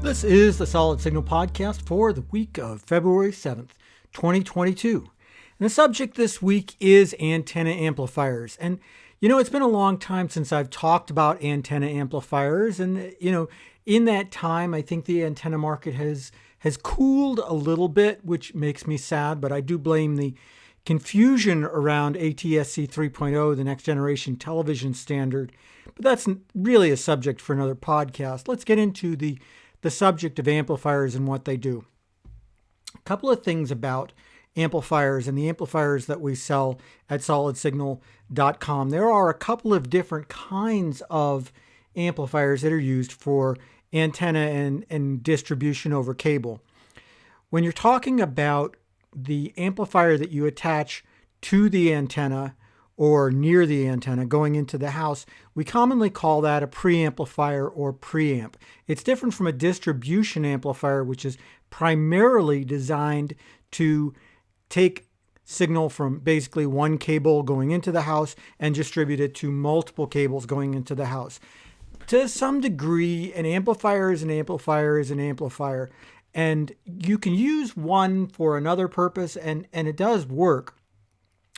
This is the Solid Signal Podcast for the week of February 7th, 2022. And the subject this week is antenna amplifiers. And, it's been a long time since I've talked about antenna amplifiers. And, in that time, I think the antenna market has cooled a little bit, which makes me sad. But I do blame the confusion around ATSC 3.0, the next generation television standard. But that's really a subject for another podcast. Let's get into the subject of amplifiers and what they do. A couple of things about amplifiers and the amplifiers that we sell at solidsignal.com. There are a couple of different kinds of amplifiers that are used for antenna and distribution over cable. When you're talking about the amplifier that you attach to the antenna or near the antenna going into the house, we commonly call that a preamplifier or preamp. It's different from a distribution amplifier, which is primarily designed to take signal from basically one cable going into the house and distribute it to multiple cables going into the house. To some degree, an amplifier is an amplifier is an amplifier, and you can use one for another purpose, and it does work.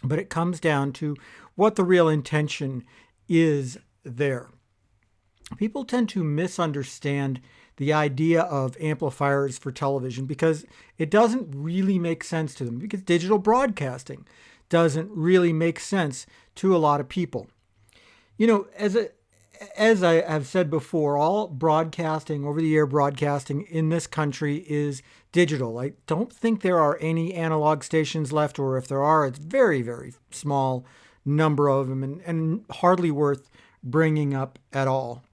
But it comes down to what the real intention is there. People tend to misunderstand the idea of amplifiers for television because it doesn't really make sense to them, because digital broadcasting doesn't really make sense to a lot of people. As I have said before, all broadcasting, over-the-air broadcasting in this country is digital. I don't think there are any analog stations left, or if there are, it's very, very small number of them and hardly worth bringing up at all.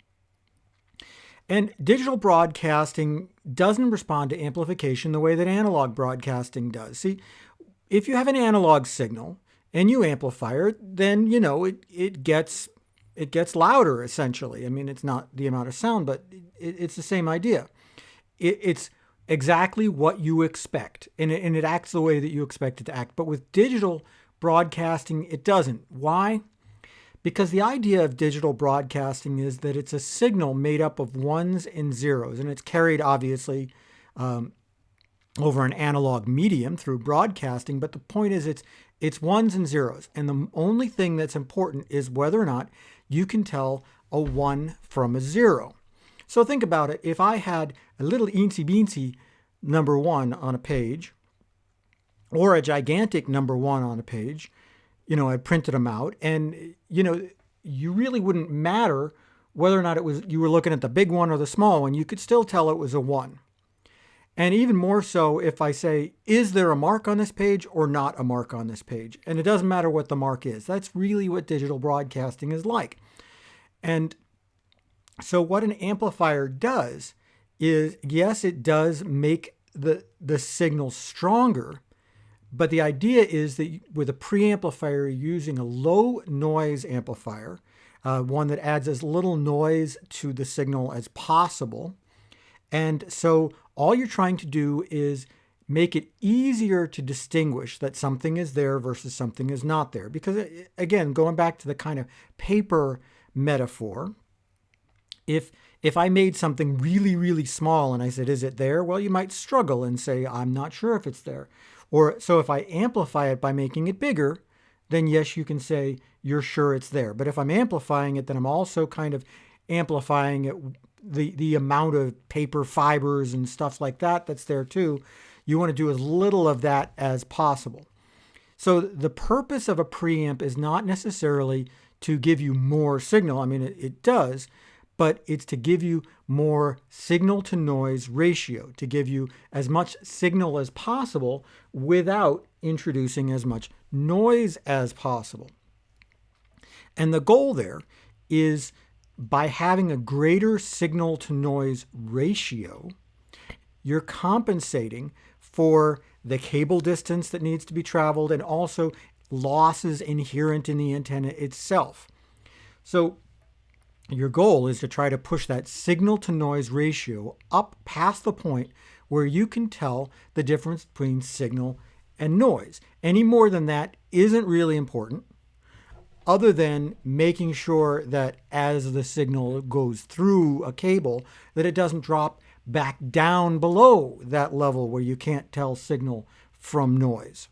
And digital broadcasting doesn't respond to amplification the way that analog broadcasting does. See, if you have an analog signal and you amplify it, then, it gets louder, essentially. I mean, it's not the amount of sound, but it's the same idea. It's exactly what you expect, and it acts the way that you expect it to act. But with digital broadcasting, it doesn't. Why? Because the idea of digital broadcasting is that it's a signal made up of ones and zeros, and it's carried, obviously, over an analog medium through broadcasting. But the point is it's ones and zeros, and the only thing that's important is whether or not you can tell a 1 from a 0. So think about it. If I had a little eensy-beensy number 1 on a page, or a gigantic number 1 on a page, I printed them out, and, you really wouldn't matter whether or not you were looking at the big one or the small one. You could still tell it was a 1. And even more so if I say, is there a mark on this page or not a mark on this page? And it doesn't matter what the mark is. That's really what digital broadcasting is like. And so what an amplifier does is, yes, it does make the signal stronger, but the idea is that with a preamplifier, you're using a low noise amplifier, one that adds as little noise to the signal as possible. And so all you're trying to do is make it easier to distinguish that something is there versus something is not there. Because, again, going back to the kind of paper metaphor, if I made something really, really small and I said, is it there? Well, you might struggle and say, I'm not sure if it's there. Or so if I amplify it by making it bigger, then yes, you can say you're sure it's there. But if I'm amplifying it, then I'm also kind of amplifying it, the amount of paper fibers and stuff like that that's there too. You want to do as little of that as possible. So the purpose of a preamp is not necessarily to give you more signal. I mean, it does, but it's to give you more signal to noise ratio, to give you as much signal as possible without introducing as much noise as possible. And the goal there is, by having a greater signal to noise ratio, you're compensating for the cable distance that needs to be traveled and also losses inherent in the antenna itself. So your goal is to try to push that signal to noise ratio up past the point where you can tell the difference between signal and noise. Any more than that isn't really important, other than making sure that as the signal goes through a cable, that it doesn't drop back down below that level where you can't tell signal from noise.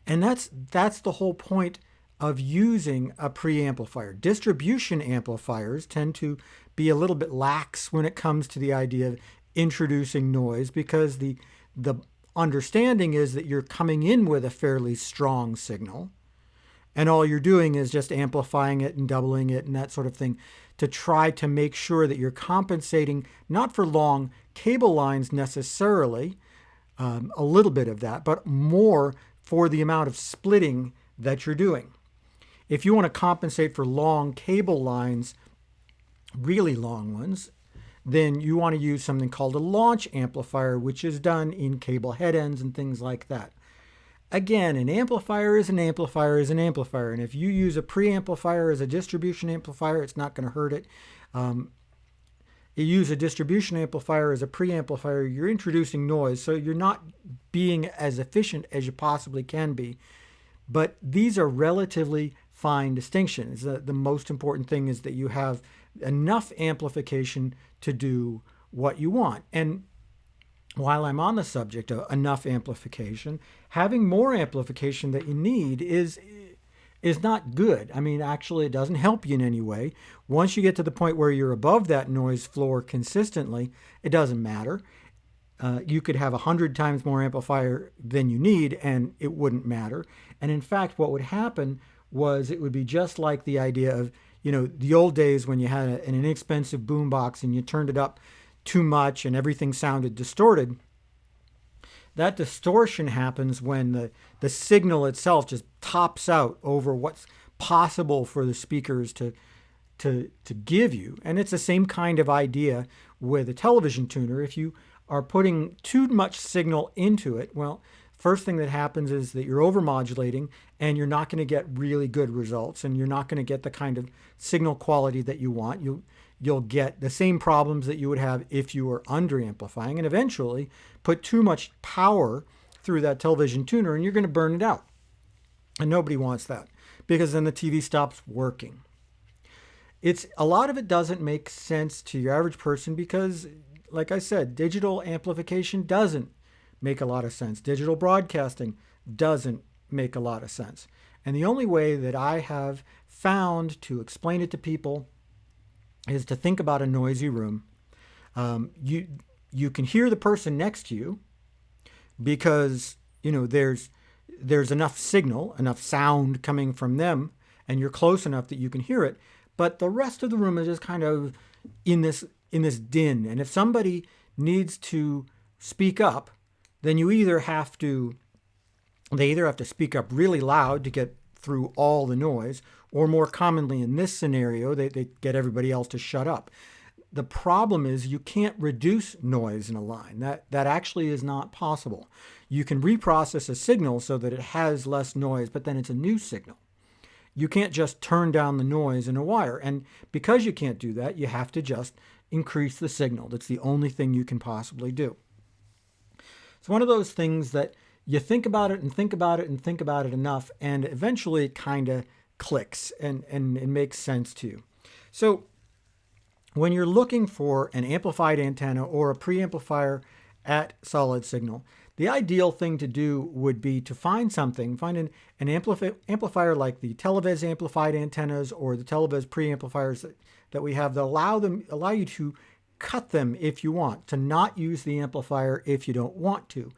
And that's the whole point of using a preamplifier. Distribution amplifiers tend to be a little bit lax when it comes to the idea of introducing noise, because the understanding is that you're coming in with a fairly strong signal, and all you're doing is just amplifying it and doubling it and that sort of thing to try to make sure that you're compensating not for long cable lines necessarily, a little bit of that, but more for the amount of splitting that you're doing. If you want to compensate for long cable lines, really long ones, then you want to use something called a launch amplifier, which is done in cable head ends and things like that. Again, an amplifier is an amplifier is an amplifier. And if you use a preamplifier as a distribution amplifier, it's not going to hurt it. You use a distribution amplifier as a preamplifier, you're introducing noise, so you're not being as efficient as you possibly can be. But these are relatively fine distinctions. The most important thing is that you have enough amplification to do what you want. And while I'm on the subject of enough amplification, having more amplification that you need is not good. I mean, actually, it doesn't help you in any way. Once you get to the point where you're above that noise floor consistently, it doesn't matter. You could have 100 times more amplifier than you need, and it wouldn't matter. And in fact, what would happen was it would be just like the idea of, the old days when you had an inexpensive boombox and you turned it up too much and everything sounded distorted. That distortion happens when the signal itself just tops out over what's possible for the speakers to give you. And it's the same kind of idea with a television tuner. If you are putting too much signal into it, well, first thing that happens is that you're overmodulating and you're not going to get really good results, and you're not going to get the kind of signal quality that you want. You'll get the same problems that you would have if you were under-amplifying, and eventually put too much power through that television tuner and you're going to burn it out. And nobody wants that, because then the TV stops working. A lot of it doesn't make sense to your average person because, like I said, digital amplification doesn't make a lot of sense. Digital broadcasting doesn't make a lot of sense. And the only way that I have found to explain it to people is to think about a noisy room. You can hear the person next to you because there's enough signal, enough sound coming from them, and you're close enough that you can hear it. But the rest of the room is just kind of in this din. And if somebody needs to speak up, then they either have to speak up really loud to get through all the noise, or more commonly in this scenario, they get everybody else to shut up. The problem is you can't reduce noise in a line. That actually is not possible. You can reprocess a signal so that it has less noise, but then it's a new signal. You can't just turn down the noise in a wire. And because you can't do that, you have to just increase the signal. That's the only thing you can possibly do. It's one of those things that you think about it and think about it and think about it enough, and eventually it kind of clicks and it makes sense to you. So when you're looking for an amplified antenna or a preamplifier at solid signal, the ideal thing to do would be to find an amplifier like the Televez amplified antennas or the Televez preamplifiers that we have that allow you to cut them if you want, to not use the amplifier if you don't want to.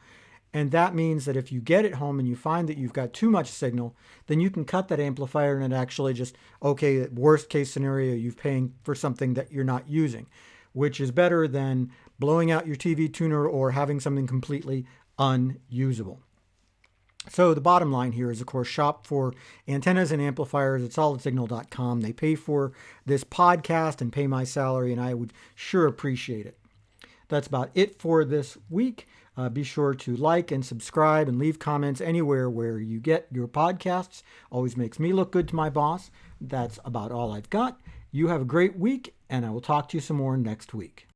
And that means that if you get it home and you find that you've got too much signal, then you can cut that amplifier and it actually just, okay, worst case scenario, you're paying for something that you're not using, which is better than blowing out your TV tuner or having something completely unusable. So the bottom line here is, of course, shop for antennas and amplifiers at solidsignal.com. They pay for this podcast and pay my salary, and I would sure appreciate it. That's about it for this week. Be sure to like and subscribe and leave comments anywhere where you get your podcasts. Always makes me look good to my boss. That's about all I've got. You have a great week, and I will talk to you some more next week.